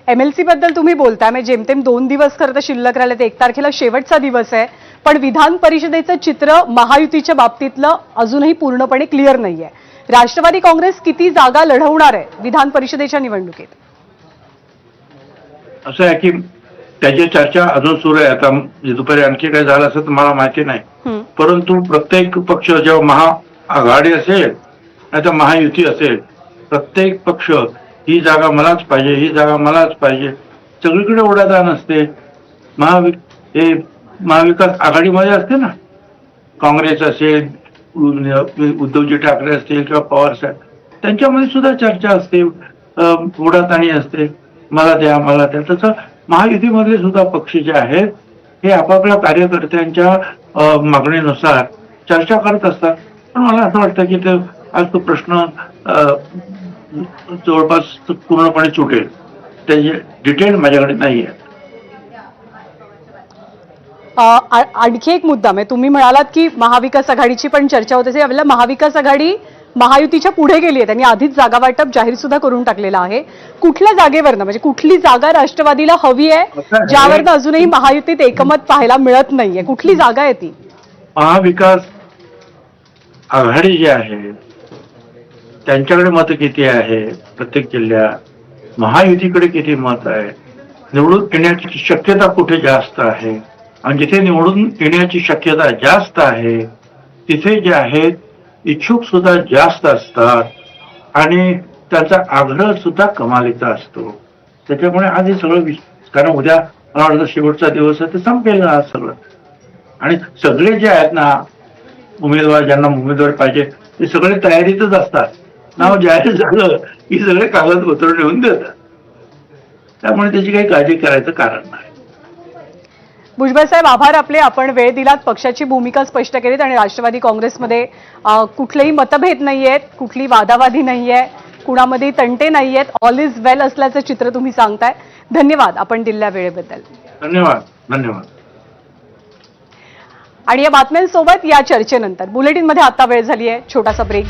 MLC बद्दल तुम्ही बोलताय, म्हणजे जेमतेम 2 दिवस खरं तर शिल्लक राहिले, ते 1 तारखेला शेवटचा दिवस आहे. पण विधान परिषदेचं चित्र महायुतीच्या बाबतीतलं अजूनही पूर्णपणे क्लिअर नाहीये. राष्ट्रवादी काँग्रेस किती जागा लढवणार आहे विधान परिषदेच्या निवडणुकीत? असं आहे की त्याची चर्चा अजून सुरू आहे. आता दुपारी आणखी काय झालं असं तर मला माहिती नाही, परंतु प्रत्येक पक्ष जेव्हा महाआघाडी असेल नाही तर महायुती असेल, प्रत्येक पक्ष ही जागा मलाच पाहिजे, ही जागा मलाच पाहिजे, सगळीकडे ओढाताण असते. महाविकास आघाडीमध्ये असते ना, काँग्रेस असेल, उद्धवजी ठाकरे असतील किंवा पवार साहेब, त्यांच्यामध्ये सुद्धा चर्चा असते, ओढाताणी असते, मला द्या मला द्या. तसं महायुतीमधले सुद्धा पक्ष जे आहेत हे आपापल्या कार्यकर्त्यांच्या मागणीनुसार चर्चा करत असतात. पण मला असं वाटतं की आज तो प्रश्न जवळपास पूर्णपणे सुटेल. त्याचे डिटेल माझ्याकडे नाही आहे. आणखी एक मुद्दा म्हणजे तुम्ही म्हणालात की महाविकास आघाडीची पण चर्चा होते. यावेळेला महाविकास आघाडी महायुतीच्या पुढे गेली आहे, त्यांनी आधीच जागा वाटप जाहीर सुद्धा करून टाकलेलं आहे. कुठल्या जागेवरनं, म्हणजे कुठली जागा राष्ट्रवादीला हवी आहे ज्यावरनं अजूनही महायुतीत एकमत पाहायला मिळत नाहीये? कुठली जागा आहे ती? महाविकास आघाडी जी आहे त्यांच्याकडे मत किती आहे प्रत्येक जिल्ह्यात, महायुतीकडे किती मत आहे, निवडून येण्याची शक्यता कुठे जास्त आहे, आणि जिथे निवडून येण्याची शक्यता जास्त आहे तिथे जे आहेत इच्छुक सुद्धा जास्त असतात आणि त्याचा आग्रह सुद्धा कमालीचा असतो. त्याच्यामुळे आज हे सगळं कारण उद्या मला वाटतं शेवटचा दिवस आहे, ते संपेल ना आज सगळं. आणि सगळे जे आहेत ना उमेदवार, ज्यांना उमेदवार पाहिजे ते सगळे तयारीतच असतात. नाव जाहीर झालं की सगळे कागदपत्र लिहून देतात. त्यामुळे त्याची काही काळजी करायचं कारण नाही. भुजबळ साहेब, आभार आपले. आपण वेळ दिलात, पक्षाची भूमिका स्पष्ट केलीत आणि राष्ट्रवादी काँग्रेसमध्ये कुठलेही मतभेद नाहीयेत, कुठली वादावादी नाहीये, कुणामध्ये तंटे नाहीयेत, ऑल इज वेल असल्याचं चित्र तुम्ही सांगताय. धन्यवाद आपण दिलेल्या वेळेबद्दल. धन्यवाद. धन्यवाद. आणि या बातम्यांसोबत या चर्चेनंतर बुलेटिनमध्ये आता वेळ झाली आहे छोटासा ब्रेक.